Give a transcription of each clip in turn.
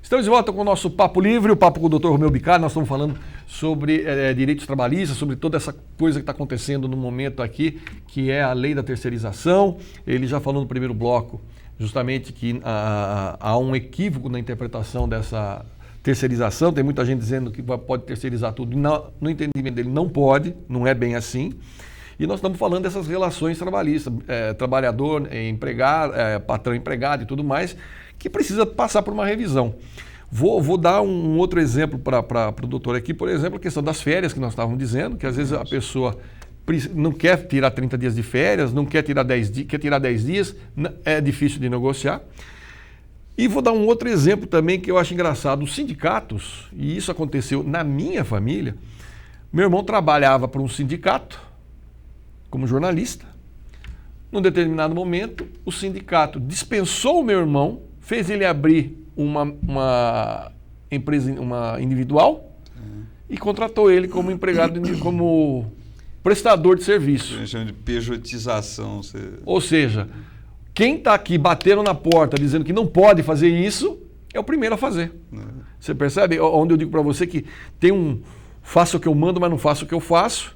Estamos de volta com o nosso Papo Livre, o papo com o Dr. Romeu Bicalho. Nós estamos falando sobre direitos trabalhistas, sobre toda essa coisa que está acontecendo no momento aqui, que é a lei da terceirização. Ele já falou no primeiro bloco justamente que há um equívoco na interpretação dessa terceirização. Tem muita gente dizendo que pode terceirizar tudo. No entendimento dele não pode, não é bem assim. E nós estamos falando dessas relações trabalhistas, trabalhador, empregado, patrão, empregado e tudo mais, que precisa passar por uma revisão. Vou dar um outro exemplo para o doutor aqui, por exemplo, a questão das férias que nós estávamos dizendo, que às vezes a pessoa não quer tirar 30 dias de férias, não quer tirar 10 dias, quer tirar 10 dias, é difícil de negociar. E vou dar um outro exemplo também que eu acho engraçado. Os sindicatos, e isso aconteceu na minha família, meu irmão trabalhava para um sindicato como jornalista. Num determinado momento, o sindicato dispensou o meu irmão, fez ele abrir uma empresa, uma individual, e contratou ele como empregado, como prestador de serviço. A gente chama de pejotização. Ou seja, quem está aqui batendo na porta dizendo que não pode fazer isso, é o primeiro a fazer. Você percebe? Onde eu digo para você que tem faço o que eu mando, mas não faço o que eu faço.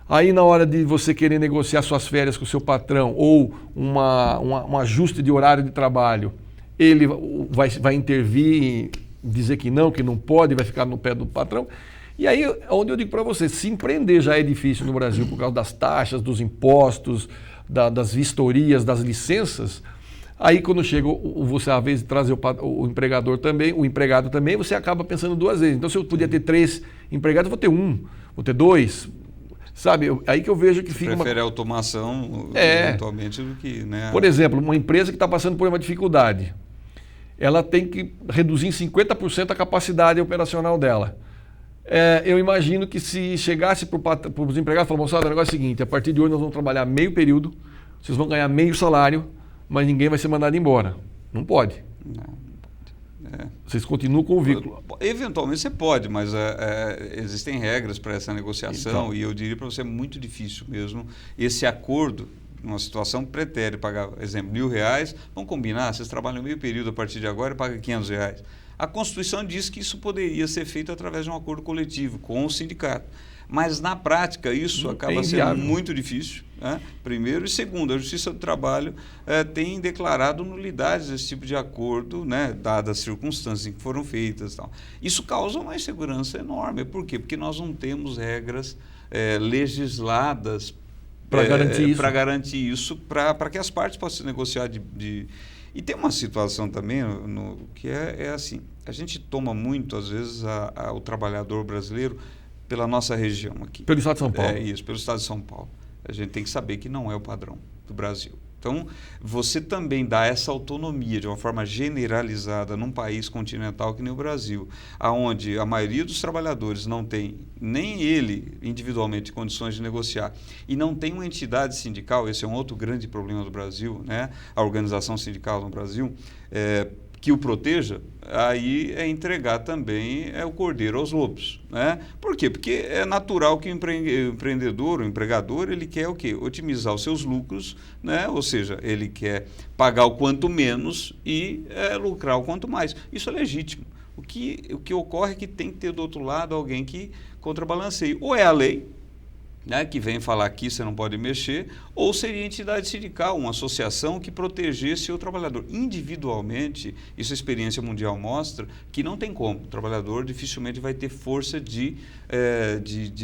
Aí na hora de você querer negociar suas férias com o seu patrão ou um ajuste de horário de trabalho, ele vai intervir, dizer que não pode, vai ficar no pé do patrão. E aí é onde eu digo para você, se empreender já é difícil no Brasil por causa das taxas, dos impostos, das vistorias, das licenças. Aí quando chega você, às vezes, trazer o empregador também, o empregado também, você acaba pensando duas vezes. Então se eu podia ter 3 empregados, eu vou ter 1, vou ter 2. Sabe, aí que eu vejo que fica prefere a automação eventualmente do que... Né? Por exemplo, uma empresa que está passando por uma dificuldade, ela tem que reduzir em 50% a capacidade operacional dela. Eu imagino que se chegasse para os empregados e falasse, moçada, o negócio é o seguinte, a partir de hoje nós vamos trabalhar meio período, vocês vão ganhar meio salário, mas ninguém vai ser mandado embora. Não pode. Não. Vocês continuam com o vínculo. Eventualmente você pode, mas existem regras para essa negociação, então, e eu diria para você é muito difícil mesmo esse acordo, numa situação pretérita, pagar, exemplo, R$1.000, vamos combinar, vocês trabalham meio período a partir de agora e pagam R$500. A Constituição diz que isso poderia ser feito através de um acordo coletivo com o sindicato. Mas, na prática, isso acaba sendo muito difícil, né? Primeiro. E segundo, a Justiça do Trabalho tem declarado nulidades desse tipo de acordo, né? Dadas as circunstâncias em que foram feitas. Tal. Isso causa uma insegurança enorme. Por quê? Porque nós não temos regras legisladas para garantir isso, para que as partes possam negociar E tem uma situação também que é assim, a gente toma muito, às vezes, o trabalhador brasileiro pela nossa região aqui. Pelo Estado de São Paulo. Isso, pelo Estado de São Paulo. A gente tem que saber que não é o padrão do Brasil. Então, você também dá essa autonomia de uma forma generalizada num país continental que nem o Brasil, onde a maioria dos trabalhadores não tem, nem ele individualmente, condições de negociar, e não tem uma entidade sindical, esse é um outro grande problema do Brasil, né? A organização sindical no Brasil, que o proteja, aí é entregar também o cordeiro aos lobos, né? Por quê? Porque é natural que o empreendedor, o empregador, ele quer o quê? Otimizar os seus lucros, né? Ou seja, ele quer pagar o quanto menos e lucrar o quanto mais. Isso é legítimo. O que ocorre é que tem que ter do outro lado alguém que contrabalanceie. Ou é a lei, né, que vem falar aqui você não pode mexer, ou seria entidade sindical, uma associação que protegesse o trabalhador. Individualmente, isso a experiência mundial mostra que não tem como. O trabalhador dificilmente vai ter força de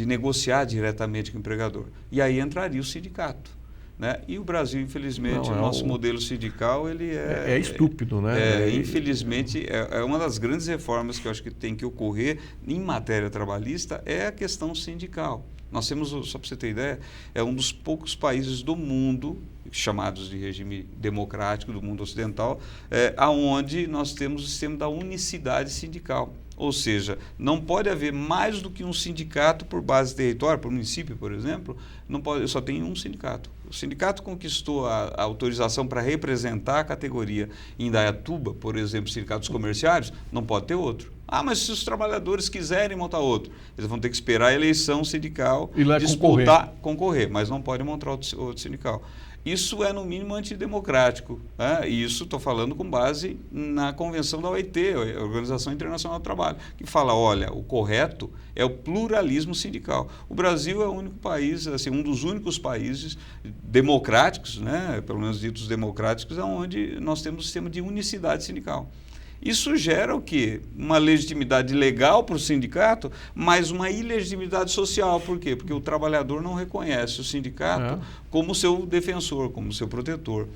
negociar diretamente com o empregador. E aí entraria o sindicato. Né? E o Brasil, infelizmente, o nosso modelo sindical ele é estúpido, né? Infelizmente, é uma das grandes reformas que eu acho que tem que ocorrer em matéria trabalhista é a questão sindical. Nós temos, só para você ter ideia, é um dos poucos países do mundo, chamados de regime democrático do mundo ocidental, onde nós temos o sistema da unicidade sindical. Ou seja, não pode haver mais do que um sindicato por base de território, por município, por exemplo, não pode, só tem um sindicato. sindicato conquistou a autorização para representar a categoria em Indaiatuba, por exemplo, sindicatos comerciários, não pode ter outro. Ah, mas se os trabalhadores quiserem montar outro, eles vão ter que esperar a eleição sindical, disputar, concorrer, mas não pode montar outro sindical. Isso é, no mínimo, antidemocrático. Né? E isso estou falando com base na convenção da OIT, a Organização Internacional do Trabalho, que fala, olha, o correto é o pluralismo sindical. O Brasil é o único país, assim, um dos únicos países democráticos, né, pelo menos ditos democráticos, onde nós temos um sistema de unicidade sindical. Isso gera o quê? Uma legitimidade legal para o sindicato, mas uma ilegitimidade social. Por quê? Porque o trabalhador não reconhece o sindicato como seu defensor, como seu protetor.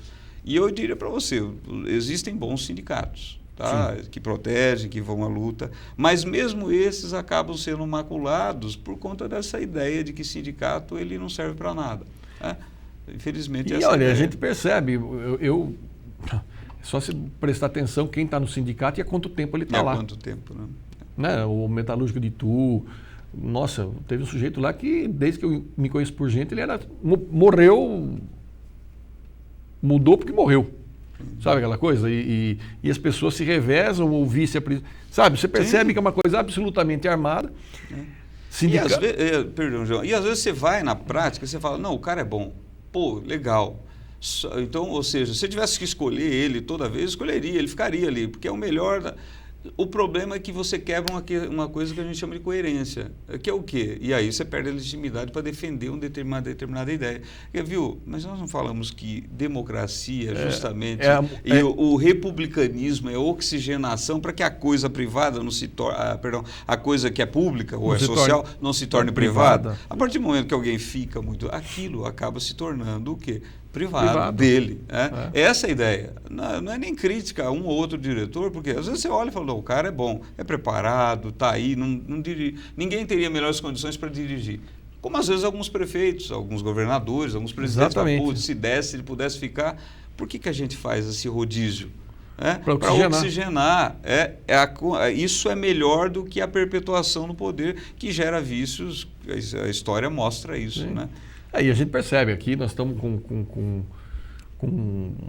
E eu diria para você, existem bons sindicatos, tá? Que protegem, que vão à luta, mas mesmo esses acabam sendo maculados por conta dessa ideia de que sindicato ele não serve para nada. Né? Infelizmente, essa olha, ideia. A gente percebe, só se prestar atenção quem está no sindicato e há quanto tempo ele está lá. Há quanto tempo, né? O metalúrgico de Itu, nossa, teve um sujeito lá que, desde que eu me conheço por gente, ele mudou porque morreu. Sabe aquela coisa? E as pessoas se revezam ou vice-presidente. Sabe, você percebe que é uma coisa absolutamente armada. Perdão, João. E às vezes você vai na prática e você fala, não, o cara é bom. Pô, legal. Então, ou seja, se eu tivesse que escolher ele toda vez, escolheria, ele ficaria ali, porque é o melhor. O problema é que você quebra uma coisa que a gente chama de coerência, que é o quê? E aí você perde a legitimidade para defender uma determinada ideia. Viu? Mas nós não falamos que democracia, justamente, o republicanismo é oxigenação para que a coisa privada não se torne, a coisa que é pública ou é social não se torne privada. A partir do momento que alguém fica muito, aquilo acaba se tornando o quê? Privado dele. Essa é a ideia. Não é nem crítica a um ou outro diretor, porque às vezes você olha e fala, o cara é bom, é preparado, está aí, não dirige. Ninguém teria melhores condições para dirigir. Como às vezes alguns prefeitos, alguns governadores, alguns presidentes, se ele pudesse ficar, por que a gente faz esse rodízio? Para oxigenar. Isso é melhor do que a perpetuação no poder, que gera vícios. A história mostra isso, né? E a gente percebe aqui, nós estamos com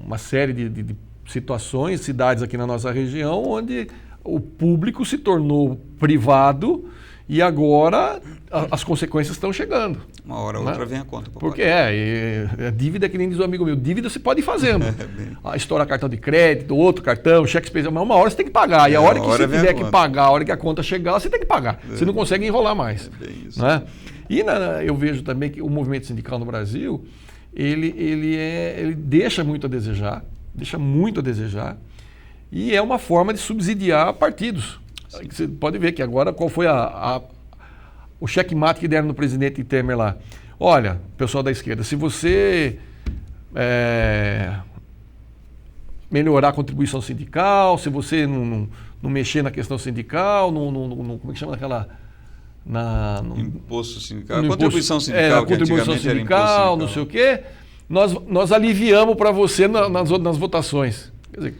uma série de situações, cidades aqui na nossa região, onde o público se tornou privado e agora as consequências estão chegando. Uma hora ou outra vem a conta. Porque a dívida, que nem diz o amigo meu, dívida você pode ir fazendo. Estourar cartão de crédito, outro cartão, cheque especial, mas uma hora você tem que pagar. E a hora que você tiver que pagar, a hora que a conta chegar, você tem que pagar. Você não consegue enrolar mais. Isso. Né? E eu vejo também que o movimento sindical no Brasil, ele deixa muito a desejar, e é uma forma de subsidiar partidos. Sim. Você pode ver que agora, qual foi o checkmate que deram no presidente Temer lá? Olha, pessoal da esquerda, se você melhorar a contribuição sindical, se você não mexer na questão sindical, como é que chama aquela... imposto sindical, contribuição sindical, contribuição sindical, não sei o quê, nós aliviamos para você nas votações. Quer dizer,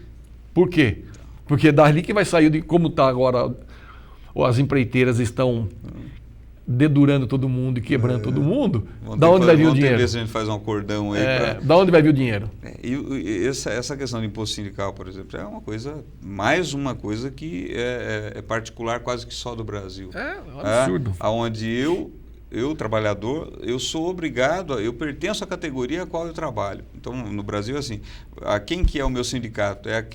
por quê? Porque é dali que vai sair, como está agora, as empreiteiras estão dedurando todo mundo e quebrando todo mundo, da onde vai vir o dinheiro? Ver se a gente faz um acordão aí. Da onde vai vir o dinheiro? E essa questão do imposto sindical, por exemplo, é mais uma coisa que é particular quase que só do Brasil. É um absurdo. Onde eu, trabalhador, eu sou obrigado, eu pertenço à categoria a qual eu trabalho. Então, no Brasil, assim, quem que é o meu sindicato? É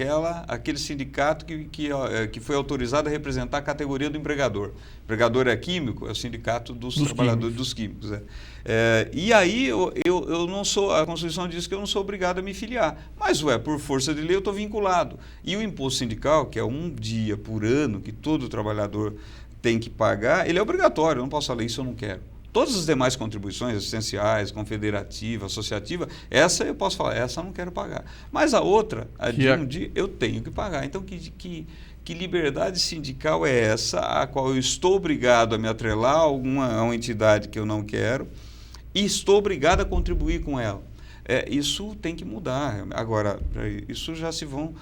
aquele sindicato que foi autorizado a representar a categoria do empregador. O empregador é químico, é o sindicato dos trabalhadores dos químicos. E aí, eu não sou, a Constituição diz que eu não sou obrigado a me filiar. Mas, por força de lei, eu estou vinculado. E o imposto sindical, que é um dia por ano que todo trabalhador tem que pagar, ele é obrigatório, eu não posso falar isso, eu não quero. Todas as demais contribuições, assistenciais, confederativa, associativa, essa eu posso falar, essa eu não quero pagar. Mas a outra, eu tenho que pagar. Então, que liberdade sindical é essa, a qual eu estou obrigado a me atrelar a uma entidade que eu não quero e estou obrigado a contribuir com ela? Isso tem que mudar. Agora, isso já se vão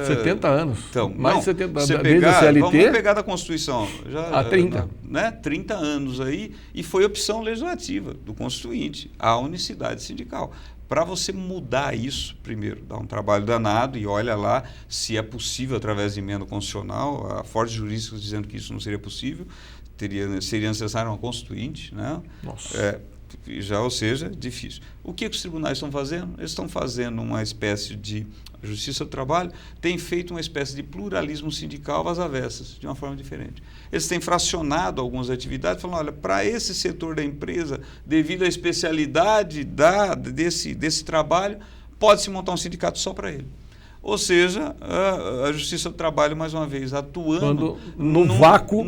70 anos. Então, mais de 70 anos. Desde a CLT, vamos pegar da Constituição. Há 30. 30 anos aí, e foi opção legislativa do Constituinte, a unicidade sindical. Para você mudar isso, primeiro, dá um trabalho danado e olha lá se é possível através de emenda constitucional, há fortes juristas dizendo que isso não seria possível, seria necessário uma Constituinte, né? Nossa. Ou seja, difícil. O que os tribunais estão fazendo? Eles estão fazendo uma espécie de Justiça do Trabalho, tem feito uma espécie de pluralismo sindical às avessas, de uma forma diferente. Eles têm fracionado algumas atividades, falando, olha, para esse setor da empresa, devido à especialidade desse trabalho, pode-se montar um sindicato só para ele. Ou seja, a Justiça do Trabalho, mais uma vez, atuando no vácuo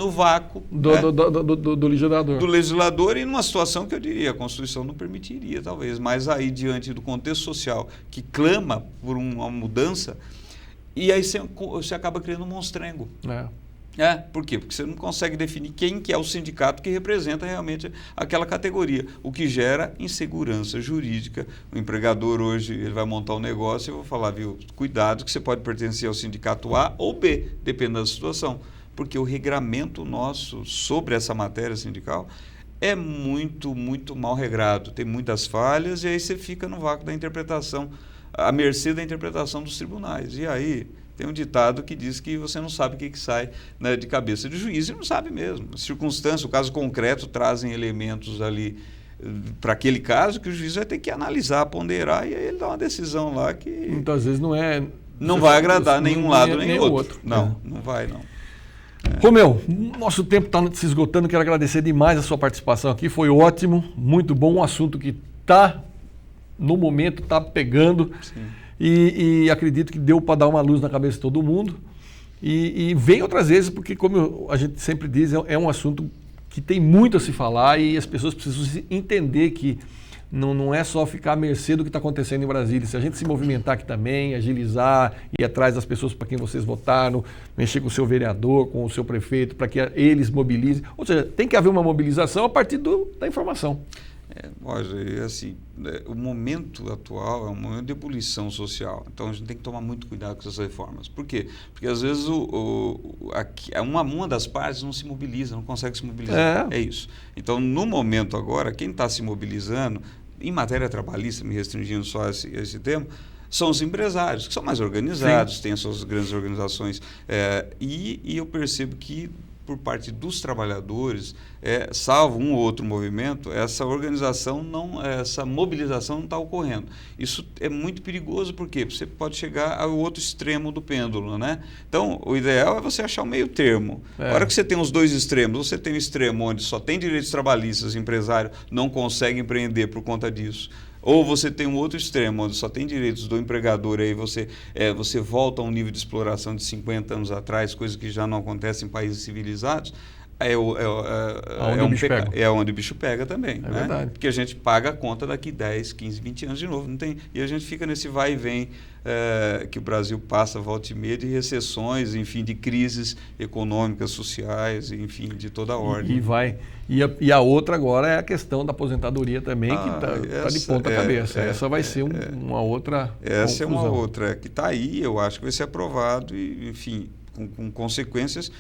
do legislador. Do legislador, e numa situação que eu diria, a Constituição não permitiria, talvez, mas aí, diante do contexto social que clama por uma mudança, e aí você acaba criando um monstrengo. Por quê? Porque você não consegue definir quem que é o sindicato que representa realmente aquela categoria, o que gera insegurança jurídica. O empregador hoje ele vai montar um negócio e eu vou falar, viu, cuidado que você pode pertencer ao sindicato A ou B, dependendo da situação, porque o regramento nosso sobre essa matéria sindical é muito, muito mal regrado, tem muitas falhas e aí você fica no vácuo da interpretação, à mercê da interpretação dos tribunais. E aí tem um ditado que diz que você não sabe o que sai, né, de cabeça de juiz, e não sabe mesmo. A circunstância, o caso concreto, trazem elementos ali para aquele caso que o juiz vai ter que analisar, ponderar, e aí ele dá uma decisão lá que muitas vezes não vai agradar nenhum lado nem outro. Não vai. Romeu, nosso tempo está se esgotando, quero agradecer demais a sua participação aqui, foi ótimo, muito bom, um assunto que está, no momento, está pegando. Sim. E acredito que deu para dar uma luz na cabeça de todo mundo. E vem outras vezes, porque, como a gente sempre diz, é um assunto que tem muito a se falar e as pessoas precisam entender que não é só ficar à mercê do que está acontecendo em Brasília. Se a gente se movimentar aqui também, agilizar, ir atrás das pessoas para quem vocês votaram, mexer com o seu vereador, com o seu prefeito, para que eles mobilizem. Ou seja, tem que haver uma mobilização a partir da informação. Assim, o momento atual é um momento de ebulição social, então a gente tem que tomar muito cuidado com essas reformas. Por quê? Porque às vezes uma das partes não se mobiliza, não consegue se mobilizar. É isso. Então, no momento agora, quem está se mobilizando, em matéria trabalhista, me restringindo só a esse tema, são os empresários, que são mais organizados, têm as suas grandes organizações, e eu percebo que por parte dos trabalhadores, salvo um ou outro movimento, essa mobilização não está ocorrendo. Isso é muito perigoso, porque você pode chegar ao outro extremo do pêndulo, né? Então, o ideal é você achar o meio termo. A hora que você tem os dois extremos, você tem o extremo onde só tem direitos trabalhistas, o empresário não consegue empreender por conta disso. Ou você tem um outro extremo, onde só tem direitos do empregador, aí você volta a um nível de exploração de 50 anos atrás, coisa que já não acontece em países civilizados, onde o bicho pega também. É verdade. Porque a gente paga a conta daqui 10, 15, 20 anos de novo. E a gente fica nesse vai e vem que o Brasil passa, volta e meia, de recessões, enfim, de crises econômicas, sociais, enfim, de toda a ordem. E a outra agora é a questão da aposentadoria também, que está de ponta cabeça. Essa vai ser uma outra Essa confusão. É uma outra que está aí, eu acho que vai ser aprovado, e, enfim, com consequências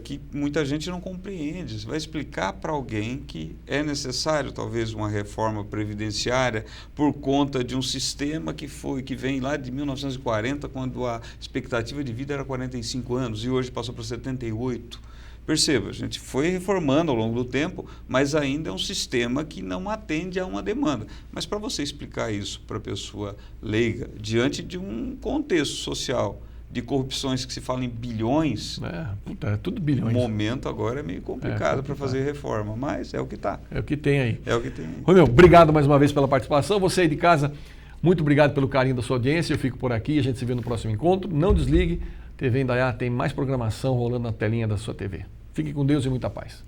que muita gente não compreende. Você vai explicar para alguém que é necessário talvez uma reforma previdenciária por conta de um sistema que vem lá de 1940, quando a expectativa de vida era 45 anos e hoje passou para 78. Perceba, a gente foi reformando ao longo do tempo, mas ainda é um sistema que não atende a uma demanda. Mas para você explicar isso para a pessoa leiga, diante de um contexto social de corrupções que se fala em bilhões, é tudo bilhões. O momento agora é meio complicado para fazer reforma, mas é o que está. É o que tem aí. Romeu, obrigado mais uma vez pela participação. Você aí de casa, muito obrigado pelo carinho da sua audiência. Eu fico por aqui, a gente se vê no próximo encontro. Não desligue, TV Indaiá tem mais programação rolando na telinha da sua TV. Fique com Deus e muita paz.